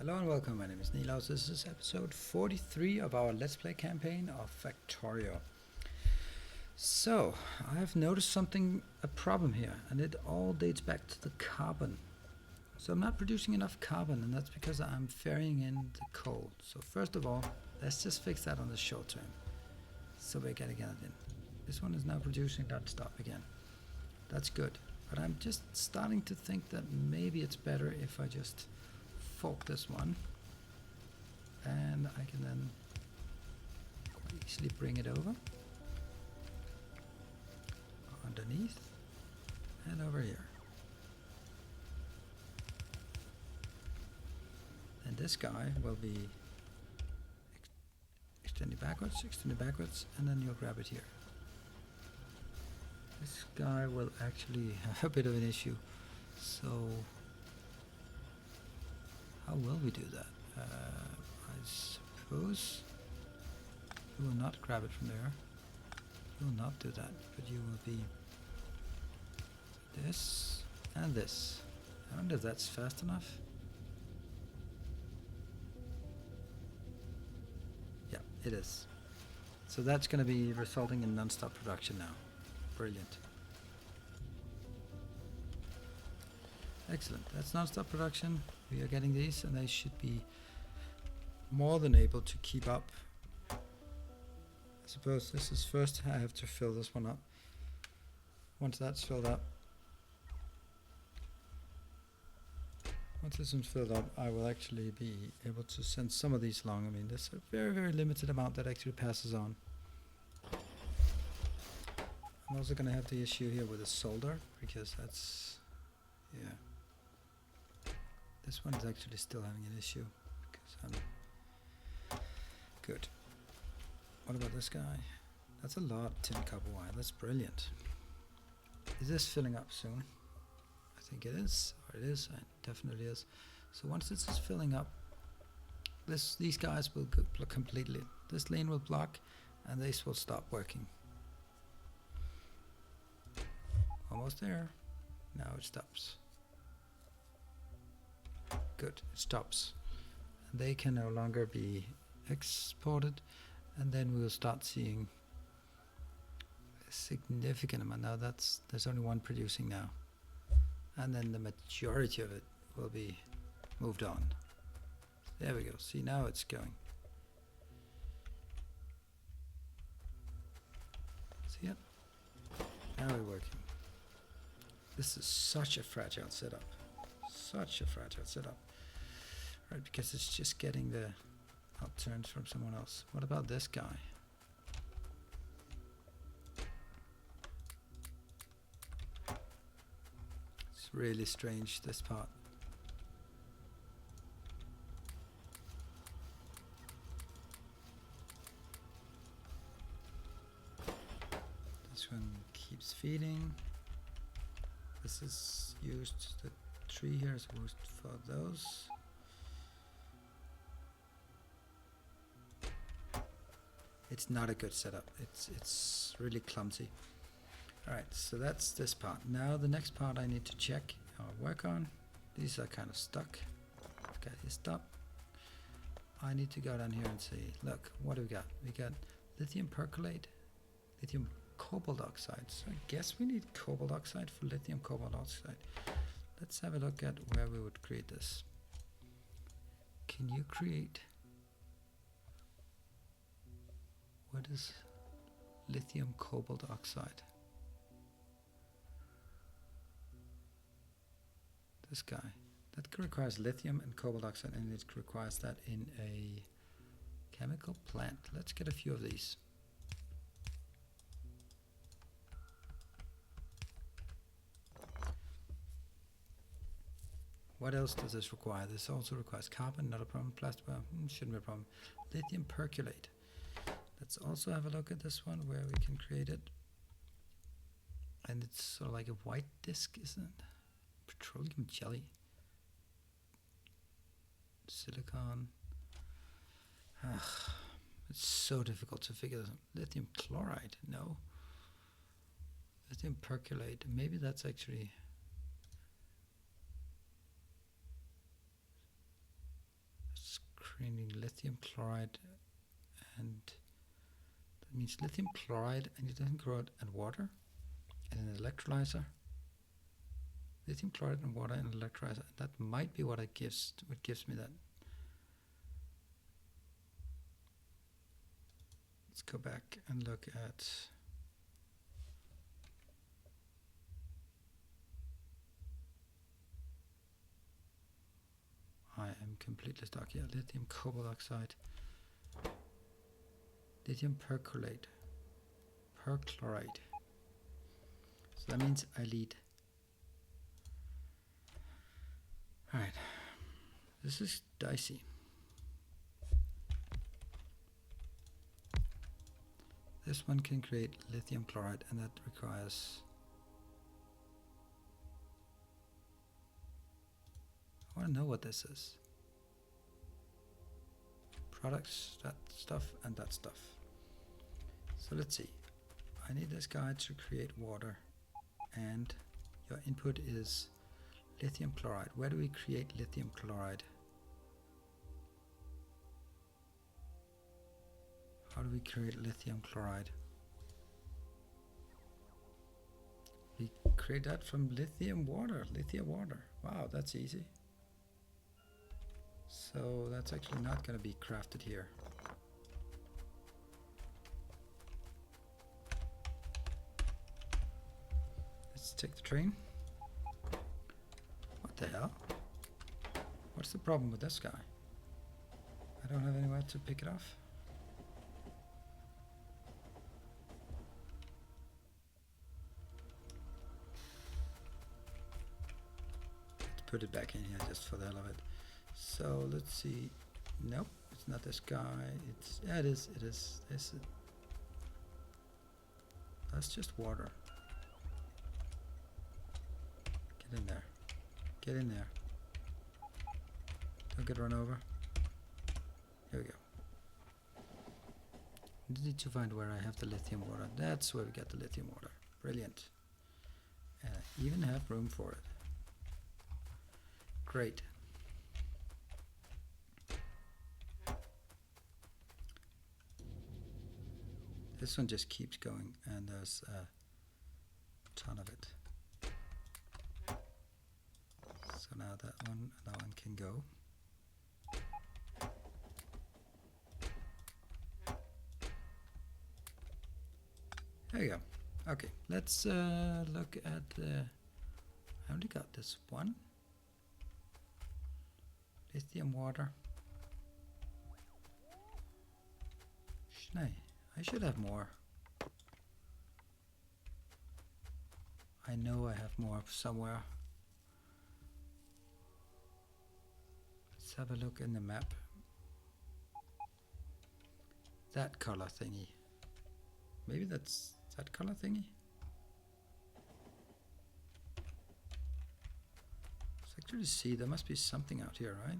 Hello and welcome, my name is Nilaus. This is episode 43 of our Let's Play campaign of Factorio. So, I've noticed a problem here, and it all dates back to the carbon. So I'm not producing enough carbon, and that's because I'm ferrying in the coal. So first of all, let's just fix that on the short term. So we're getting it in. This one is now producing non-stop again. That's good. But I'm just starting to think that maybe it's better if I just fork this one, and I can then quite easily bring it over underneath and over here. And this guy will be extended backwards, and then you'll grab it here. This guy will actually have a bit of an issue, so how will we do that? I suppose you will not grab it from there. You will not do that, but you will be this and this. I wonder if that's fast enough. Yeah, it is. So that's going to be resulting in non-stop production now. Brilliant. Excellent. That's non-stop production. We are getting these, and they should be more than able to keep up. I suppose this is first. I have to fill this one up. Once that's filled up, once this one's filled up, I will actually be able to send some of these along. I mean, there's a very, very limited amount that actually passes on. I'm also going to have the issue here with the solder, because that's, yeah. This one is actually still having an issue, because I'm good. What about this guy? That's a lot of tin copper wire. That's brilliant. Is this filling up soon? I think it is, or it is. It definitely is. So once this is filling up, these guys will block completely. This lane will block, and this will stop working. Almost there. Now it stops. Good, it stops. And they can no longer be exported, and then we'll start seeing a significant amount. Now there's only one producing now, and then the majority of it will be moved on. There we go. See, now it's going. See it? Now we're working. This is such a fragile setup. Such a fragile setup. Right, because it's just getting the outturns from someone else. What about this guy? It's really strange, this part. This one keeps feeding. This is used, the tree here is used for those. It's not a good setup. It's really clumsy. Alright, so that's this part. Now the next part I need to check or work on. These are kind of stuck. Okay, stop. I need to go down here and see, look, what do we got? We got lithium percolate, lithium cobalt oxide. So I guess we need cobalt oxide for lithium cobalt oxide. Let's have a look at where we would create this. Can you create... What is lithium cobalt oxide? This guy. That requires lithium and cobalt oxide, and it requires that in a chemical plant. Let's get a few of these. What else does this require? This also requires carbon, not a problem. Plastic, well, shouldn't be a problem. Lithium percolate. Let's also have a look at this one where we can create it. And it's sort of like a white disc, isn't it? Petroleum jelly. Silicon. It's so difficult to figure this out. Lithium chloride, no. Lithium percolate, maybe that's actually... creating lithium chloride, and that means lithium chloride, and it doesn't grow it in water and an electrolyzer. Lithium chloride and water and electrolyzer. That might be what gives me that. Let's go back and look at I am completely stuck here. Lithium cobalt oxide. Lithium perchlorate. Perchlorate. So that means I lead. Alright. This is dicey. This one can create lithium chloride, and that requires... I want to know what this is. Products, that stuff, and that stuff. So let's see. I need this guy to create water, and your input is lithium chloride. Where do we create lithium chloride? How do we create lithium chloride? We create that from lithium water. Wow, that's easy. So that's actually not going to be crafted here. Let's take the train. What the hell? What's the problem with this guy? I don't have anywhere to pick it off. Let's put it back in here just for the hell of it. So let's see. Nope, it's not this guy. It's yeah, it is. It is. That's just water. Get in there. Get in there. Don't get run over. Here we go. I need to find where I have the lithium water. That's where we get the lithium water. Brilliant. And I even have room for it. Great. This one just keeps going, and there's a ton of it. So now that one can go. There you go. Okay, let's look at the... I only got this one. Lithium water. I should have more. I know I have more somewhere. Let's have a look in the map. That color thingy. Maybe that's that color thingy? Sector to see, there must be something out here, right?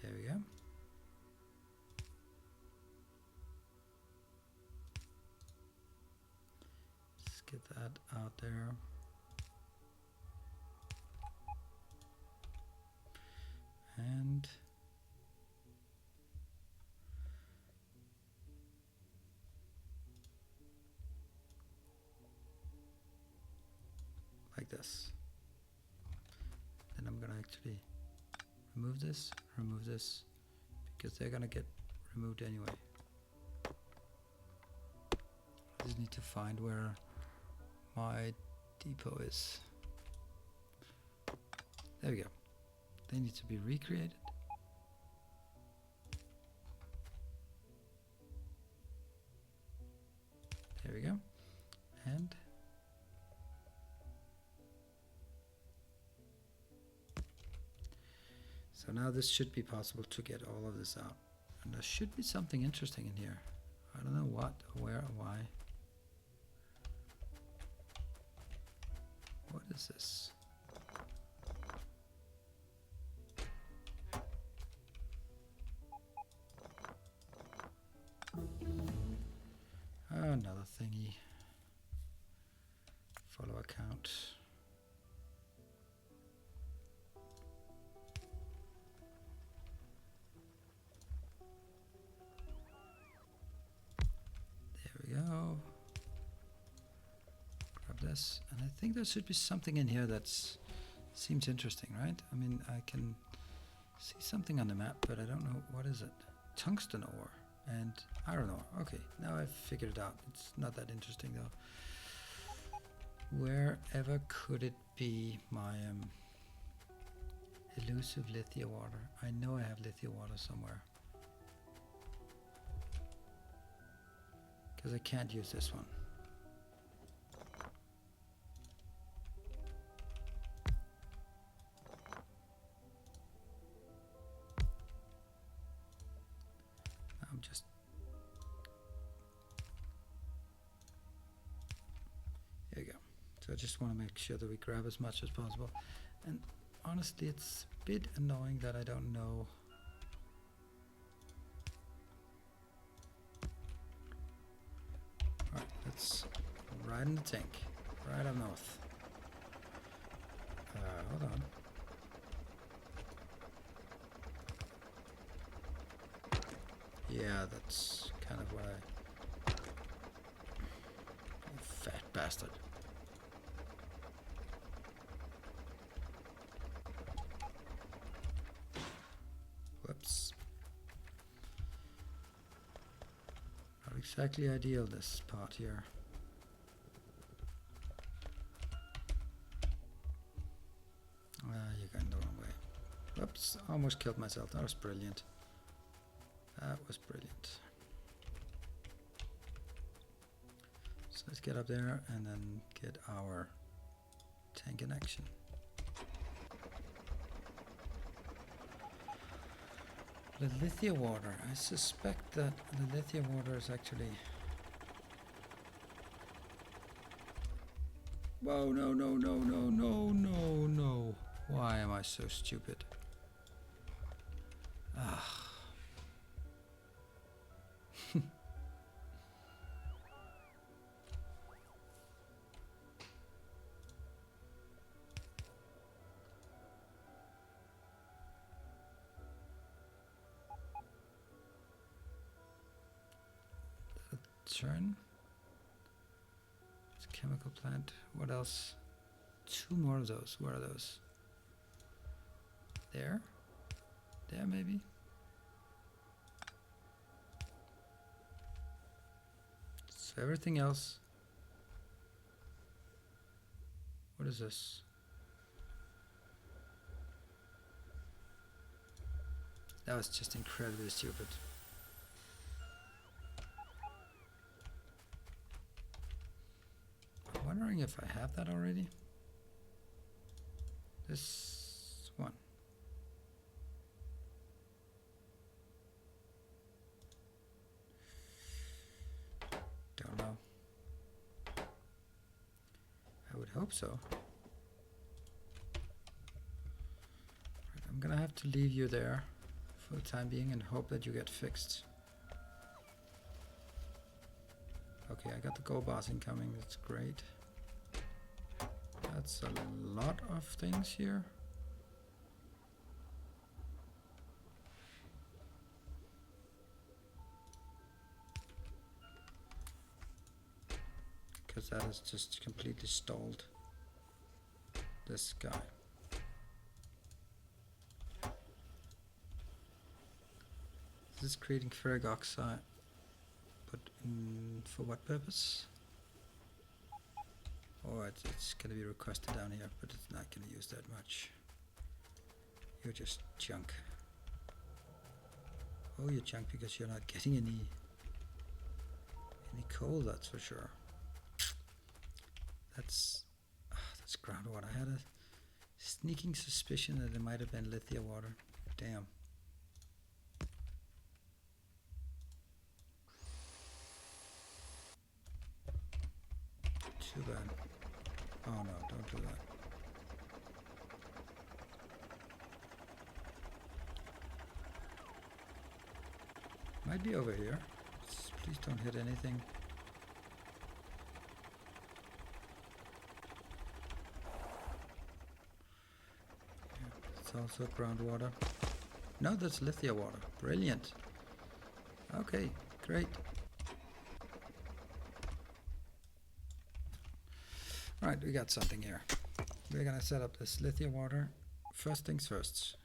There we go. Let's get that out there. And like this. Then I'm gonna actually remove this, because they're gonna get removed anyway. I just need to find where my depot is. There we go. They need to be recreated. There we go. And so now this should be possible to get all of this out. And there should be something interesting in here. I don't know what, where, or why. What is this? Another thingy. Follow account. There we go. Grab this, and I think there should be something in here that's seems interesting, right? I mean, I can see something on the map, but I don't know what is it. Tungsten ore and iron ore. Okay, now I've figured it out. It's not that interesting though. Wherever could it be, my elusive lithium water? I know I have lithium water somewhere. Because I can't use this one. I'm just... There you go. So I just want to make sure that we grab as much as possible. And honestly, it's a bit annoying that I don't know. Alright, let's right in the tank. Right up north. Hold on. Yeah, that's kind of what I... You fat bastard. Whoops. Not exactly ideal, this part here. You're going the wrong way. Whoops, almost killed myself. That was brilliant. That was brilliant. So let's get up there and then get our tank in action. The lithium water. I suspect that the lithium water is actually... Whoa, no, no, no, no, no, no, no. Why am I so stupid? Ah. Turn. It's a chemical plant. What else? 2 more of those. Where are those? There? There maybe? So everything else. What is this? That was just incredibly stupid. I'm wondering if I have that already. This one. Don't know. I would hope so. Right, I'm gonna have to leave you there for the time being and hope that you get fixed. Okay, I got the gold bars incoming, that's great. That's a lot of things here. Because that has just completely stalled this guy. This is creating ferric oxide, but for what purpose? Oh, it's going to be requested down here, but it's not going to use that much. You're just junk. Oh, you're junk because you're not getting any coal, that's for sure. That's groundwater. I had a sneaking suspicion that it might have been lithium water. Damn. Too bad. Oh no, don't do that. Might be over here. Please don't hit anything. That's also groundwater. No, that's lithium water. Brilliant. Okay, great. Right, we got something here. We're gonna set up this lithium water. First things first.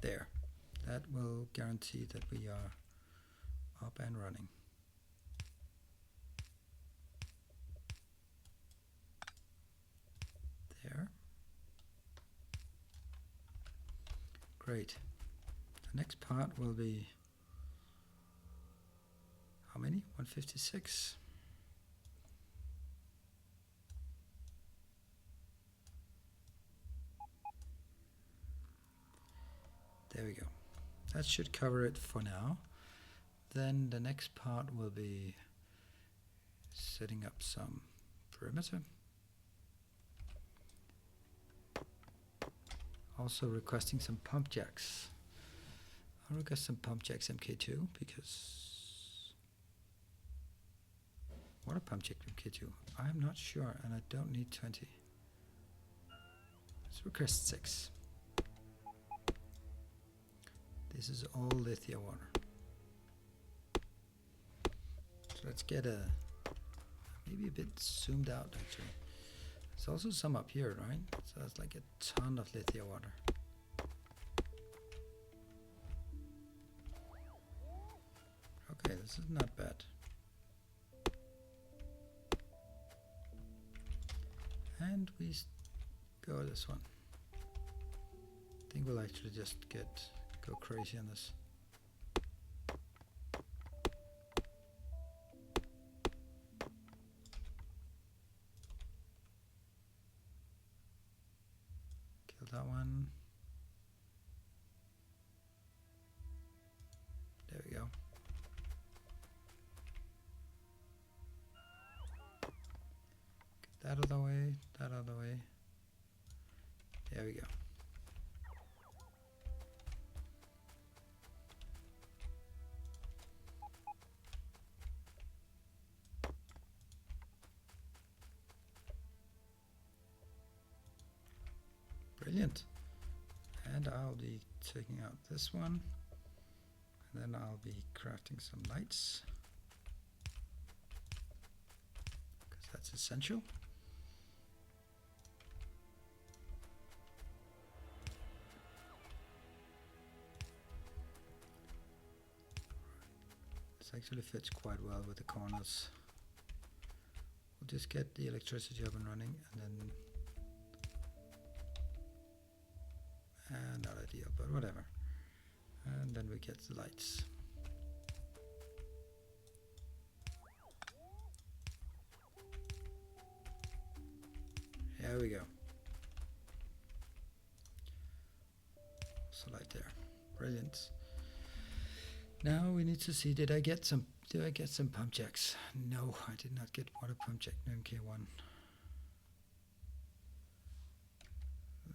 There. That will guarantee that we are up and running. There. Great. The next part will be how many? 156. There we go. That should cover it for now. Then the next part will be setting up some perimeter. Also requesting some pump jacks. I'll request some pump jacks MK2 because what a pump jack MK2? I'm not sure and I don't need 20. Let's request 6. This is all lithium water. So let's get a maybe a bit zoomed out actually. There's also some up here, right? So that's like a ton of lithium water. Okay, this is not bad. And we go this one. I think we'll actually just go crazy on this. Kill that one. There we go. Get that out of the way, that out of the way. There we go. Brilliant. And I'll be taking out this one. And then I'll be crafting some lights. Because that's essential. This actually fits quite well with the corners. We'll just get the electricity up and running and then not ideal, but whatever. And then we get the lights. There we go. So light there. Brilliant. Now we need to see, did I get some pump jacks? No, I did not get water pump jack MK1.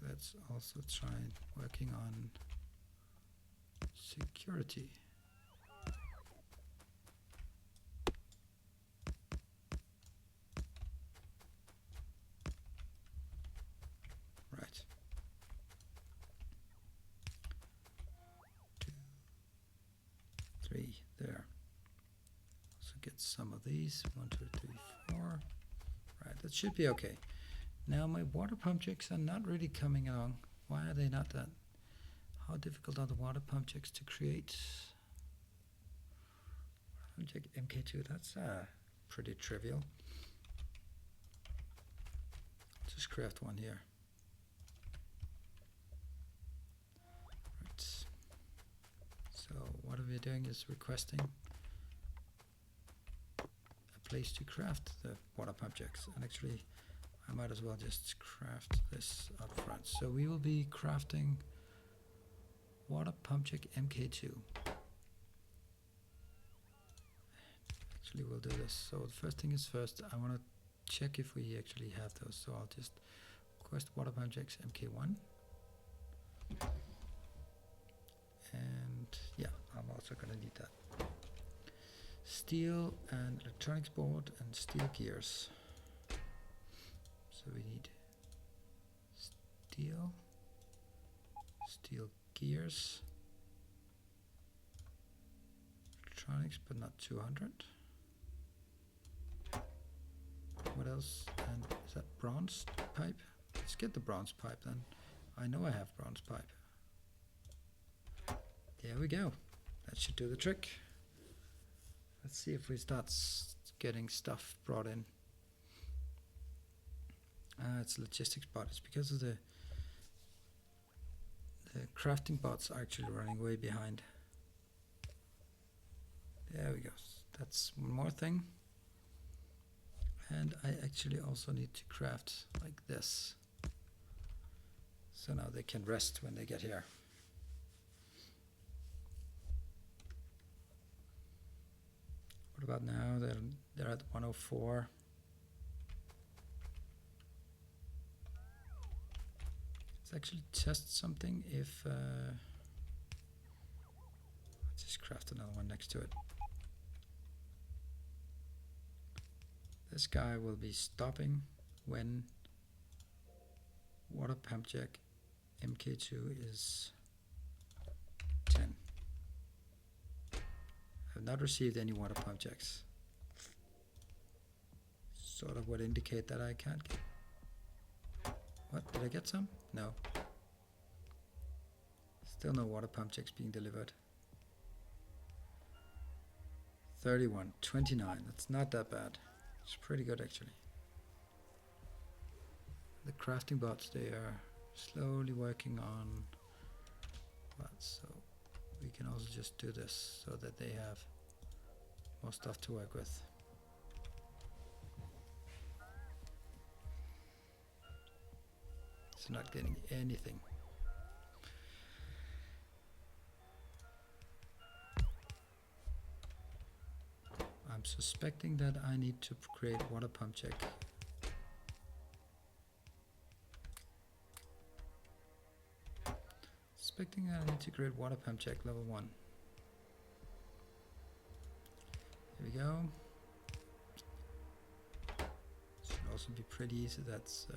Let's also try working on security. Right. 2, 3, there. Also get some of these. 1, 2, 3, 4. Right, that should be okay. Now my water pump jacks are not really coming along. Why are they not that? How difficult are the water pump jacks to create? Pump jack MK2, that's pretty trivial. Just craft one here. Right. So what we're doing is requesting a place to craft the water pump jacks. And actually I might as well just craft this up front. So we will be crafting water pump jack MK2. Actually, we'll do this. So the first thing is first, I want to check if we actually have those. So I'll just request water pump jacks MK1. And yeah, I'm also going to need that. Steel and electronics board and steel gears. So we need steel. Steel gears. Electronics, but not 200. What else? And is that bronze pipe? Let's get the bronze pipe then. I know I have bronze pipe. There we go. That should do the trick. Let's see if we start getting stuff brought in. It's a logistics bot. It's because of the crafting bots are actually running way behind. There we go. That's one more thing. And I actually also need to craft like this. So now they can rest when they get here. What about now? They're at 104. Let's actually test something if let's just craft another one next to it. This guy will be stopping when water pump jack MK2 is 10. I have not received any water pump jacks. Sort of would indicate that I can't get. What? Did I get some? No. Still no water pump jacks being delivered. 31, 29. That's not that bad. It's pretty good actually. The crafting bots, they are slowly working on that, so we can also just do this so that they have more stuff to work with. It's not getting anything. I'm suspecting that I need to create water pump check. Suspecting that I need to create water pump check level 1. Here we go. Should also be pretty easy. That's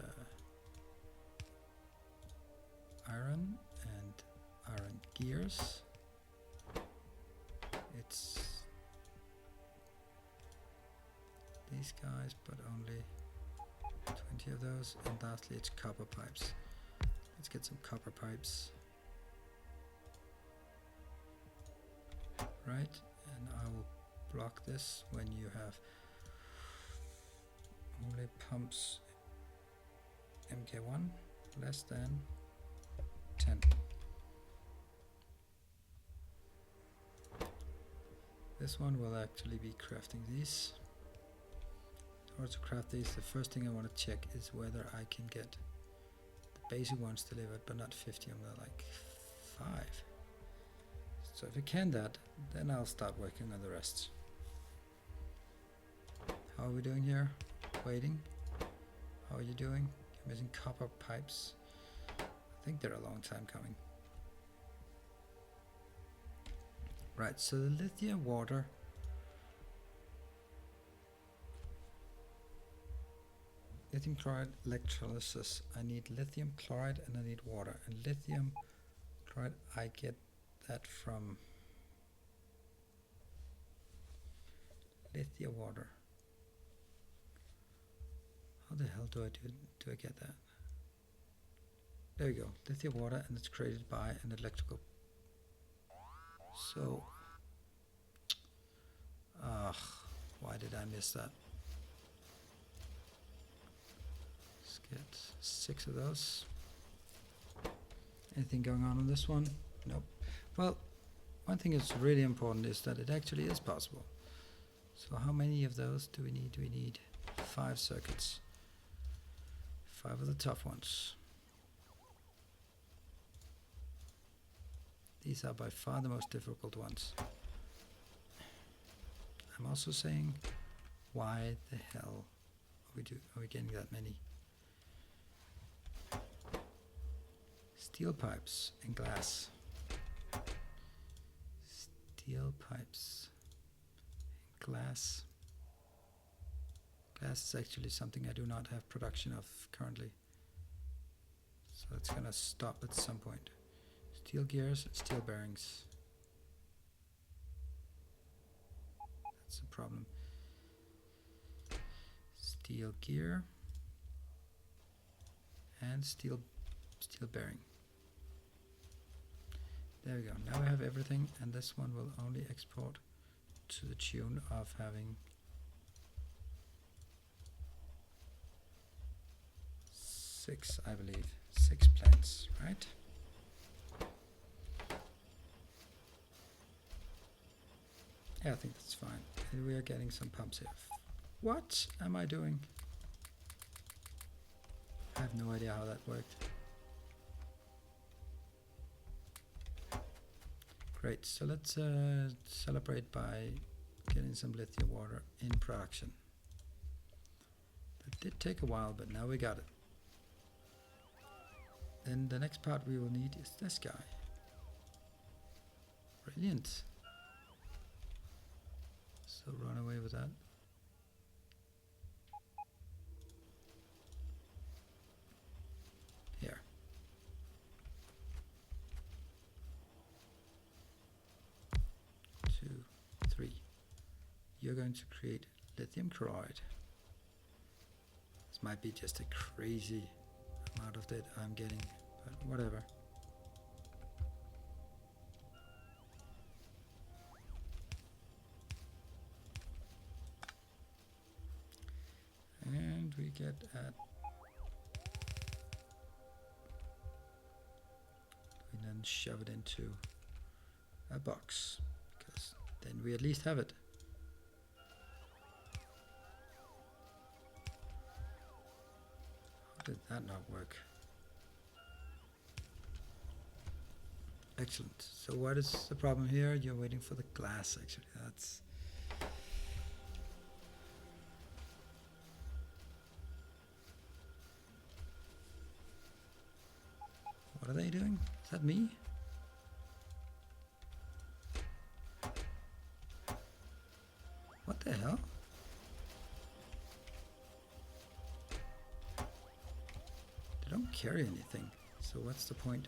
iron and iron gears. It's these guys, but only 20 of those. And lastly, it's copper pipes. Let's get some copper pipes. Right, and I will block this when you have only pumps MK1 less than 10. This one will actually be crafting these. In order to craft these, the first thing I want to check is whether I can get the basic ones delivered, but not 50 of them, like 5. So if I can that, then I'll start working on the rest. How are we doing here? Waiting. How are you doing? You're missing copper pipes. I think they're a long time coming. Right, so the lithium water. Lithium chloride electrolysis. I need lithium chloride and I need water. And lithium chloride, I get that from lithium water. How the hell do I get that? There we go, lithium water, and it's created by an electrical. So, why did I miss that? Let's get 6 of those. Anything going on this one? Nope. Well, one thing that's really important is that it actually is possible. So how many of those do we need? We need 5 circuits. 5 of the tough ones. These are by far the most difficult ones. I'm also saying, why the hell are we getting that many? Steel pipes and glass. Steel pipes and glass. Glass is actually something I do not have production of currently. So So it's gonna stop at some point. Steel gears and steel bearings. That's a problem. Steel gear and steel bearing. There we go. Now we have everything, and this one will only export to the tune of having 6, I believe, 6 plants, right? Yeah, I think that's fine. And we are getting some pumps here. What am I doing? I have no idea how that worked. Great, so let's celebrate by getting some lithium water in production. That did take a while, but now we got it. Then the next part we will need is this guy. Brilliant. So run away with that. Here. Two, three. You're going to create lithium chloride. This might be just a crazy amount of that I'm getting, but whatever. And we get at, we then shove it into a box, because then we at least have it. How did that not work? Excellent. So what is the problem here? You're waiting for the glass, actually. That's what are they doing? Is that me? What the hell? They don't carry anything, so what's the point?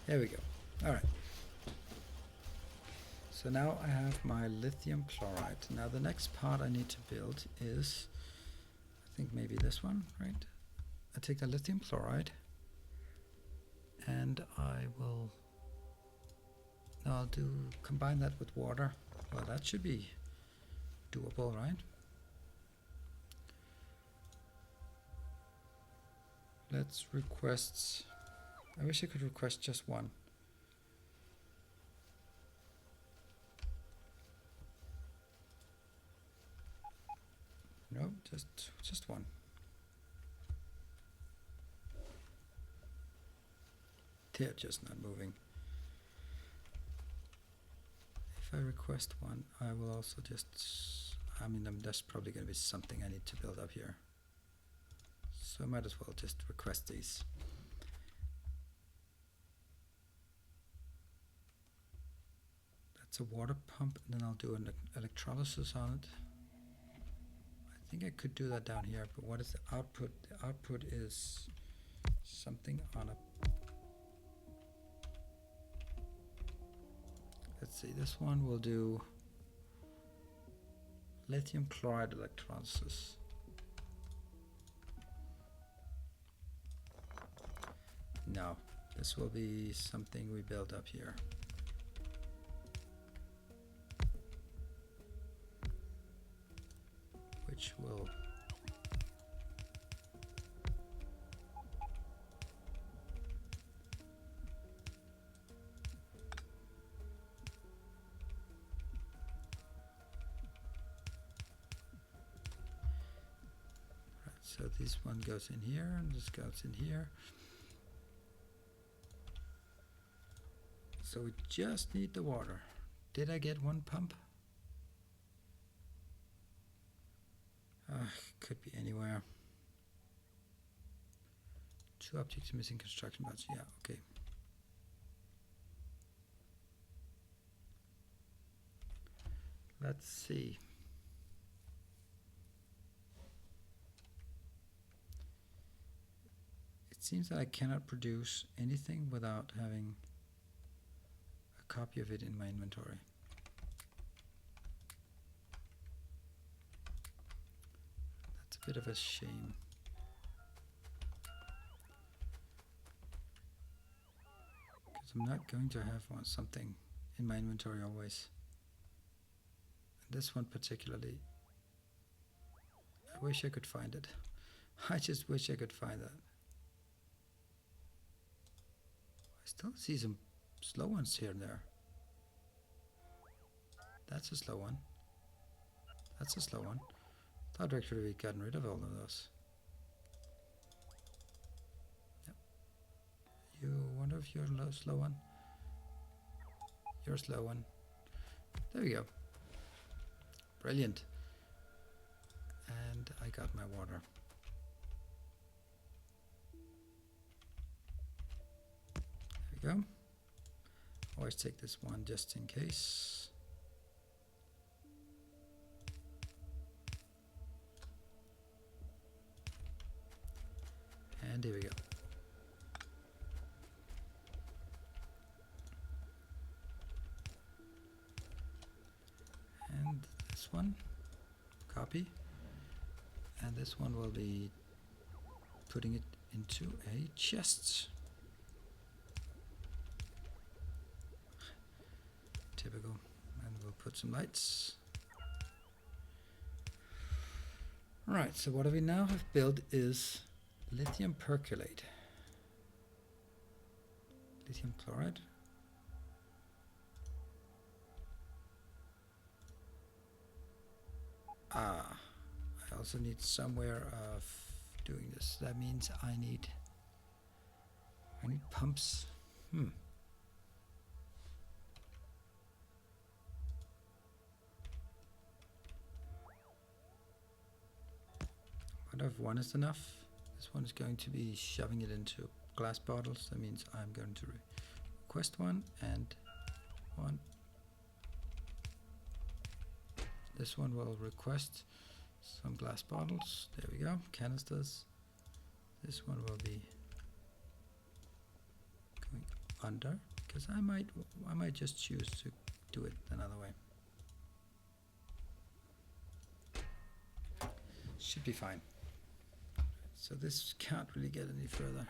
There we go. All right. So now I have my lithium chloride. Now the next part I need to build is, I think maybe this one, right? I take the lithium chloride and I'll combine that with water. Well, that should be doable, right? Let's request, I wish I could request just one. No, just one. They're just not moving. If I request one, I will also just, there's probably going to be something I need to build up here. So I might as well just request these. That's a water pump, and then I'll do an electrolysis on it. I think I could do that down here, but what is the output? The output is something on a... Let's see, this one will do lithium chloride electrolysis. No, this will be something we build up here. Which will so this one goes in here and this goes in here. So we just need the water. Did I get one pump? Could be anywhere. 2 objects missing construction parts. Yeah, okay. Let's see. It seems that I cannot produce anything without having a copy of it in my inventory. That's a bit of a shame. Because I'm not going to have something in my inventory always. And this one particularly, I wish I could find it. I just wish I could find that. I still see some slow ones here and there. That's a slow one. That's a slow one. Thought actually we'd gotten rid of all of those. Yep. You wonder if you're a slow one? You're a slow one. There we go. Brilliant. And I got my water. There we go. Always take this one just in case. And here we go. And this one, copy. And this one will be putting it into a chest. Typical. And we'll put some lights. Right, so what we now have built is lithium percolate. Lithium chloride. I also need somewhere of doing this. That means I need pumps. Wonder if one is enough. This one is going to be shoving it into glass bottles. That means I'm going to request one and one. This one will request some glass bottles. There we go, canisters. This one will be going under because I might just choose to do it another way. Should be fine. So this can't really get any further.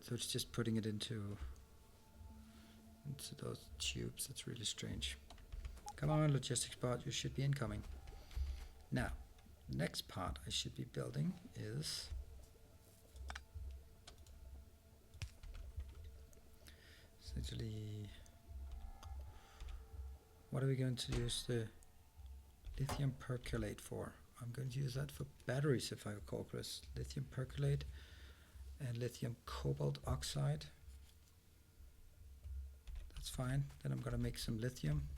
So it's just putting it into those tubes. That's really strange. Come on, logistics bot, you should be incoming. Now, next part I should be building is essentially, what are we going to use the lithium percolate for? I'm going to use that for batteries, if I recall correctly. Lithium percolate and lithium cobalt oxide. That's fine. Then I'm going to make some lithium.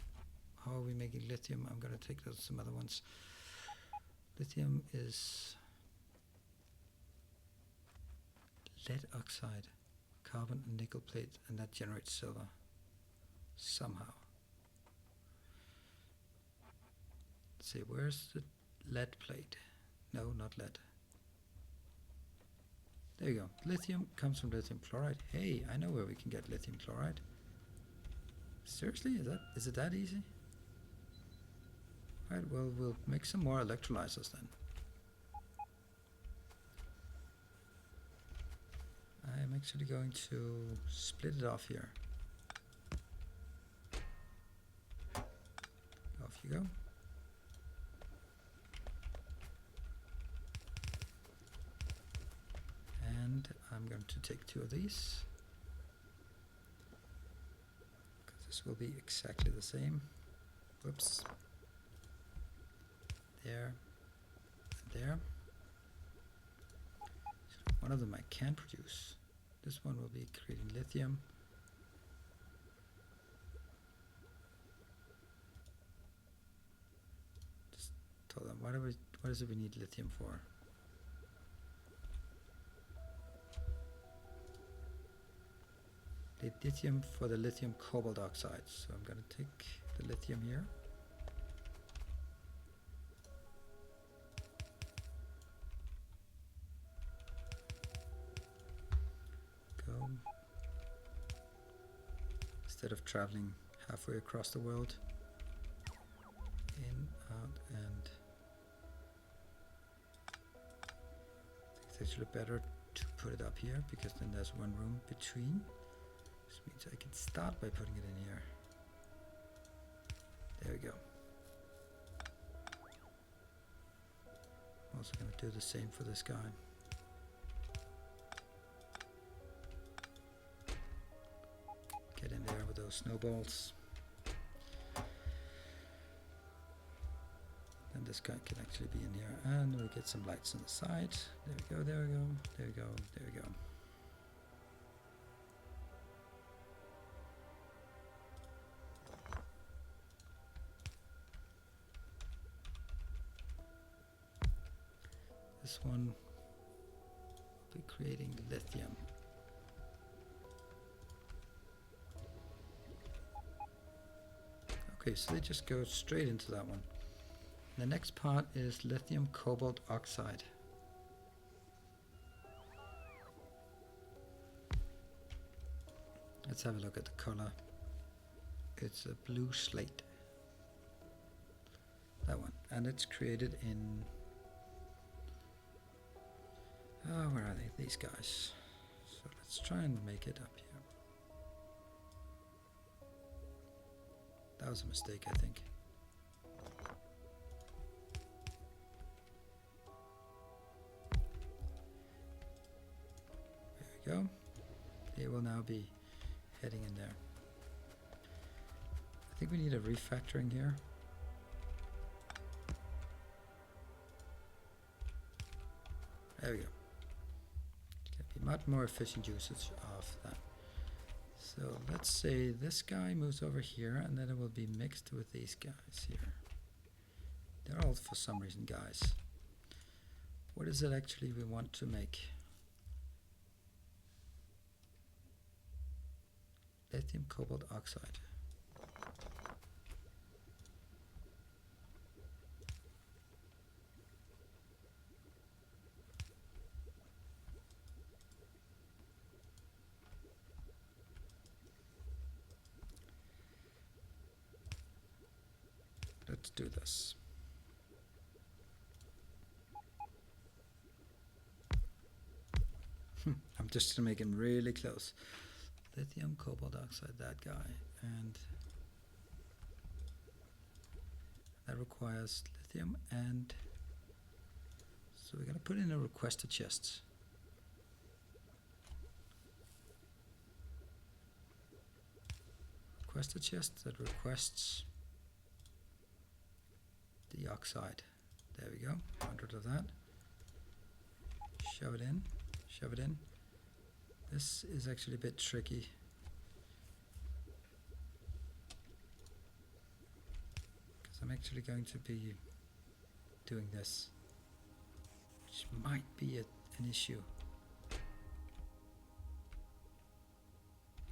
How are we making lithium? I'm going to take those some other ones. Lithium is lead oxide, carbon and nickel plate, and that generates silver somehow. Let's see, where's the lead plate? No, not lead. There you go. Lithium comes from lithium chloride. Hey, I know where we can get lithium chloride. Seriously, is it that easy? Right, well, we'll make some more electrolyzers then. I'm actually going to split it off here. Off you go. And I'm going to take 2 of these. This will be exactly the same. Whoops. There. And there. So one of them I can produce. This one will be creating lithium. Just tell them what is it we need lithium for? a lithium for the lithium cobalt oxide. So I'm going to take the lithium here. Go. Instead of traveling halfway across the world. In, out, and it's actually better to put it up here because then there's one room between. This means I can start by putting it in here. There we go. I'm also going to do the same for this guy. Get in there with those snowballs. And this guy can actually be in here, and we get some lights on the side. There we go, there we go, there we go, there we go. This one will be creating lithium. Okay, so they just go straight into that one. The next part is lithium cobalt oxide. Let's have a look at the color. It's a blue slate. That one. And it's created in... where are they? These guys. So let's try and make it up here. That was a mistake, I think. Go. They will now be heading in there. I think we need a refactoring here. There we go. Can be much more efficient usage of that. So let's say this guy moves over here, and then it will be mixed with these guys here. They're all for some reason guys. What is it actually we want to make? Lithium cobalt oxide. Let's do this. I'm just gonna make him really close. Lithium cobalt oxide, that guy, and that requires lithium, and so we're gonna put in a requester chest. Requester chest that requests the oxide. There we go, 100 of that. Shove it in, shove it in. This is actually a bit tricky. Because I'm actually going to be doing this, which might be an issue.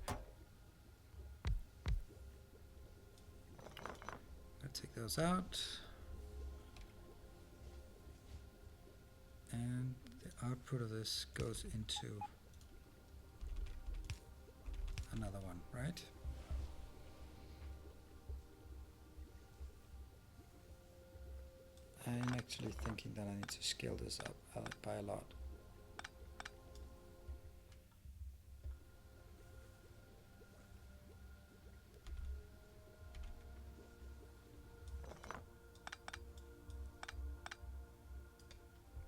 I'll take those out. And the output of this goes into another one, right? I'm actually thinking that I need to scale this up by a lot.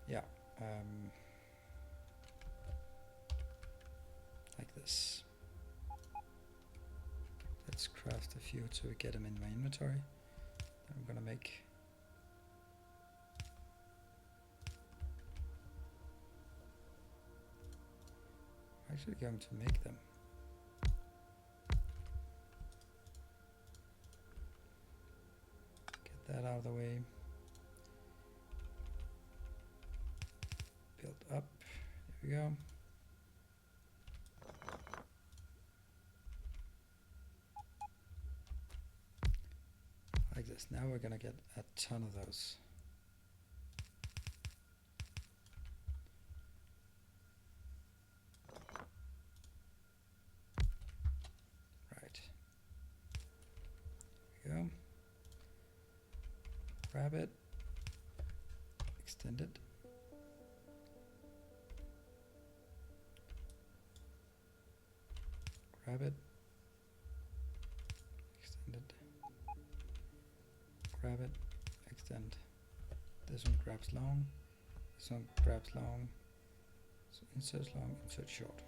Yeah, like this. Let's craft a few so we get them in my inventory. I'm gonna make actually going to make them. Get that out of the way. Build up. There we go. this. Now we're gonna get a ton of those. Right. Here we go. Grab it. Extend it. Grab it. Extend it. Grab it. Extend. This one grabs long. This one grabs long. So insert long, insert short.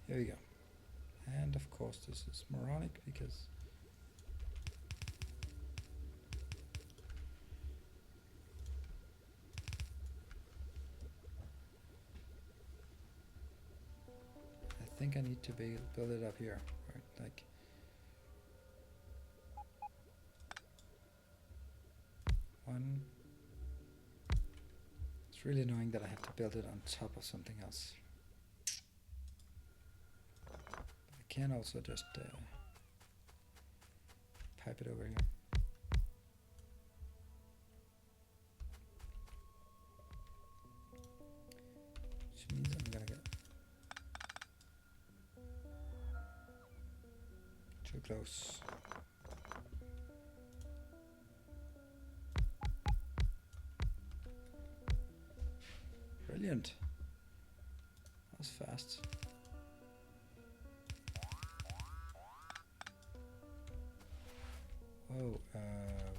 Here we go. And of course this is moronic because I think I need to build it up here, right? Like one. It's really annoying that I have to build it on top of something else. I can also just pipe it over here. Which means I'm gonna get too close. Brilliant. That was fast. Oh,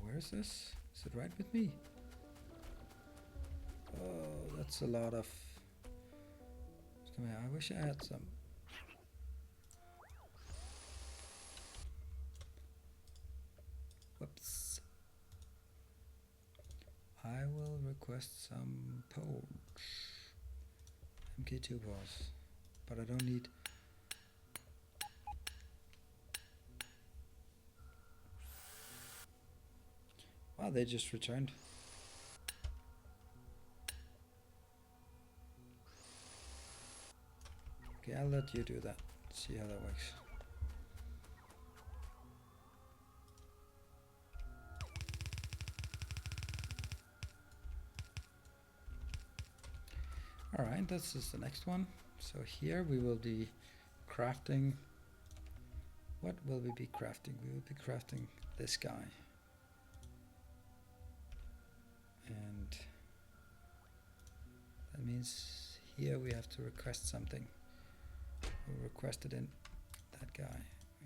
where is this? Is it right with me? Oh, that's a lot of... Come here, I wish I had some. Whoops. I will request some poles. MK2 poles. But I don't need... Wow, they just returned. Okay, I'll let you do that. See how that works. Alright, this is the next one. So here we will be crafting. What will we be crafting? We will be crafting this guy. And that means here we have to request something. We'll request it in that guy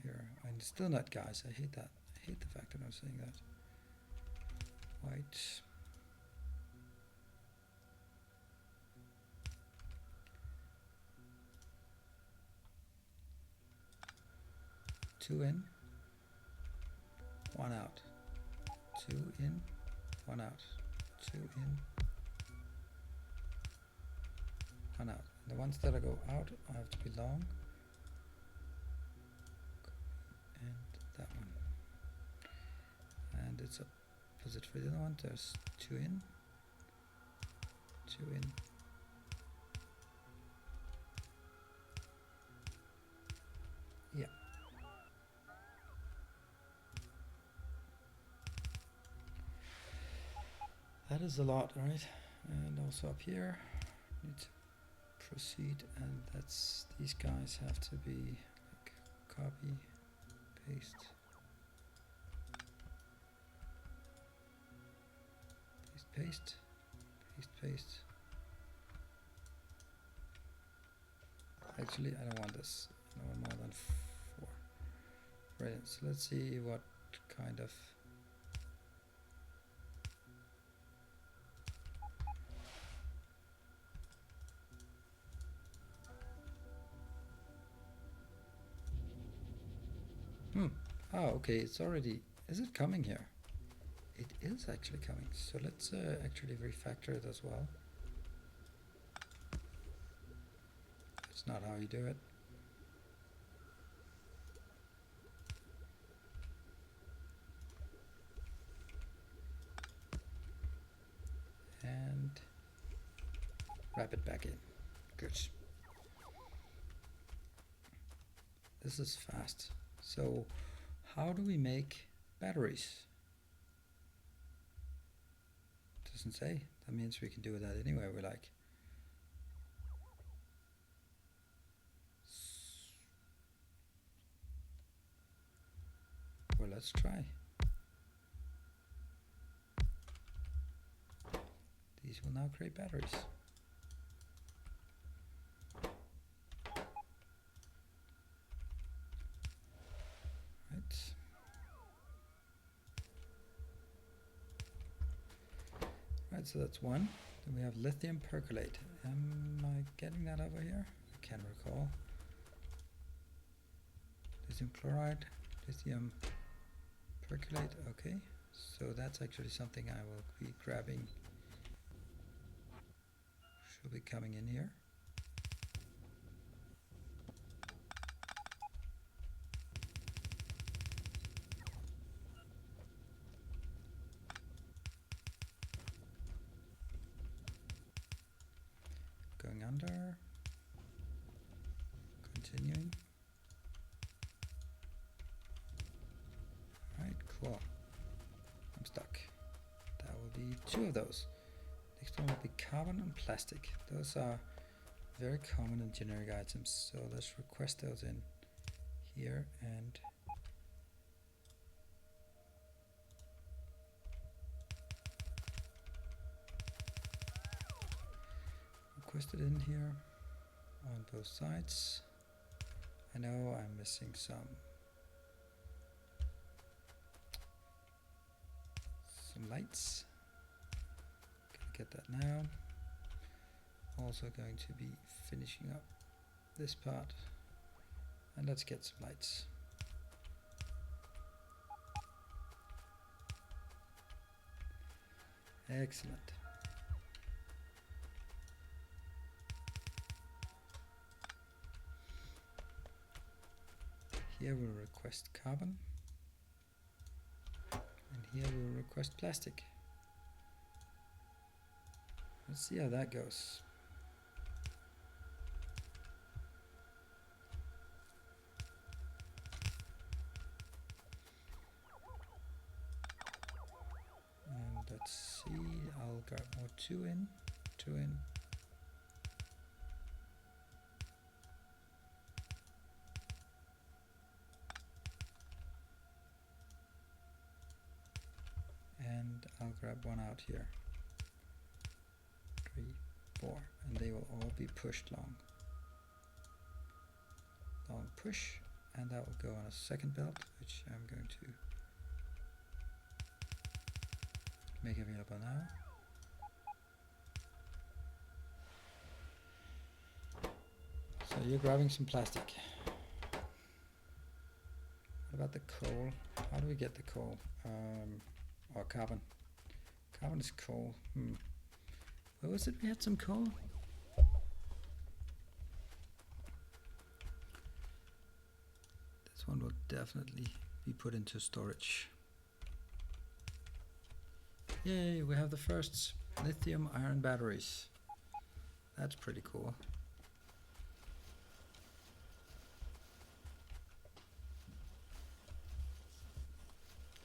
here. And it's still not guys, I hate that. I hate the fact that I'm saying that. White. Two in, one out. Two in, one out. Two in, one out. The ones that I go out have to be long. And that one. And it's opposite for the other one. There's two in, two in. Yeah. That is a lot, right? And also up here, need to proceed, and that's, these guys have to be like copy, paste, paste, paste, paste, paste. Actually, I don't want this. I want more than 4. Brilliant. So let's see what kind of oh, okay, it's already... Is it coming here? It is actually coming. So let's actually refactor it as well. It's not how you do it. And wrap it back in. Good. This is fast. So how do we make batteries? Doesn't say. That means we can do that anywhere we like. Well, let's try. These will now create batteries. Right. Right, so that's one. Then we have lithium percolate. Am I getting that over here? I can't recall. Lithium chloride, lithium percolate, okay. So that's actually something I will be grabbing. Should be coming in here. Going under. Continuing. Alright, cool. I'm stuck. That will be 2 of those. Next one will be carbon and plastic. Those are very common and generic items, so let's request those in here and request it in here on both sides. I know I'm missing some lights. Gonna get that now. Also going to be finishing up this part, and let's get some lights. Excellent. Here we'll request carbon, and here we'll request plastic. Let's see how that goes. And let's see, I'll grab more 2 in. And I'll grab 1 out here. 3, 4, and they will all be pushed long push, and that will go on a second belt, which I'm going to make available now. So you're grabbing some plastic. What about the coal? How do we get the coal? Or carbon. Carbon is coal. Where was it we had some coal? This one will definitely be put into storage. Yay, we have the first lithium ion batteries. That's pretty cool.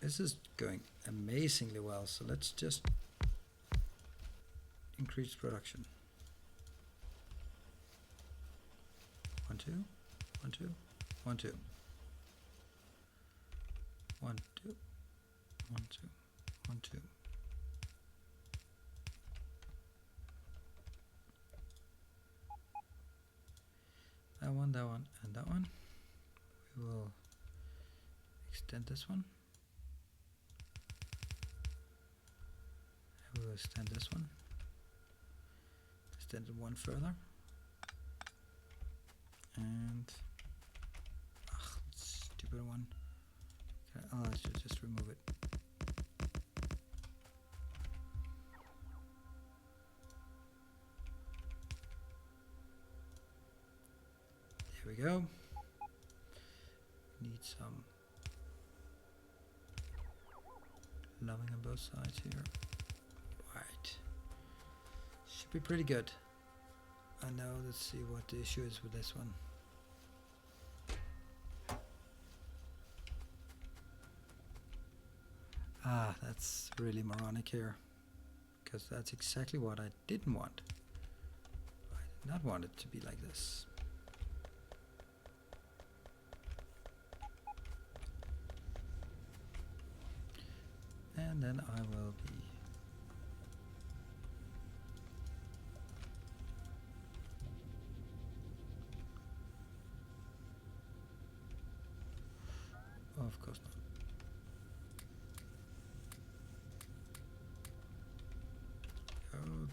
This is going amazingly well, so let's just increase production. 1, 2, 1, 2, 1, 2. 1, 2, 1, 2, 1, 2. That one, and that one. We will extend this one. And we will extend this one. Extend it 1 further. And stupid one. Okay, oh, I should just remove it. There we go. Need some loving on both sides here. Right. Should be pretty good. I know, let's see what the issue is with this one. Ah, that's really moronic here, because that's exactly what I didn't want. I did not want it to be like this. And then I will be of course not. Oh,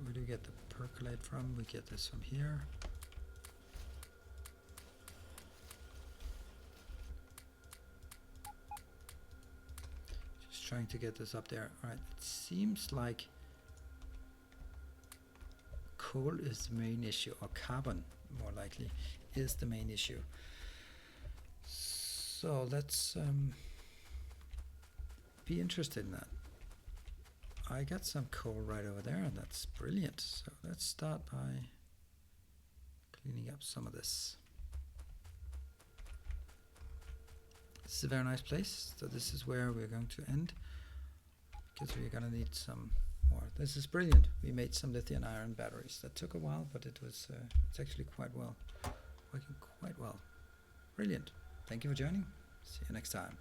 where do we get the percolate from? We get this from here. Just trying to get this up there. Alright, it seems like coal is the main issue, or carbon more likely is the main issue. So let's be interested in that. I got some coal right over there, and that's brilliant. So let's start by cleaning up some of this. This is a very nice place. So this is where we're going to end, because we're going to need some more. This is brilliant. We made some lithium ion batteries. That took a while, but it was it's actually quite well, working quite well. Brilliant. Thank you for joining. See you next time.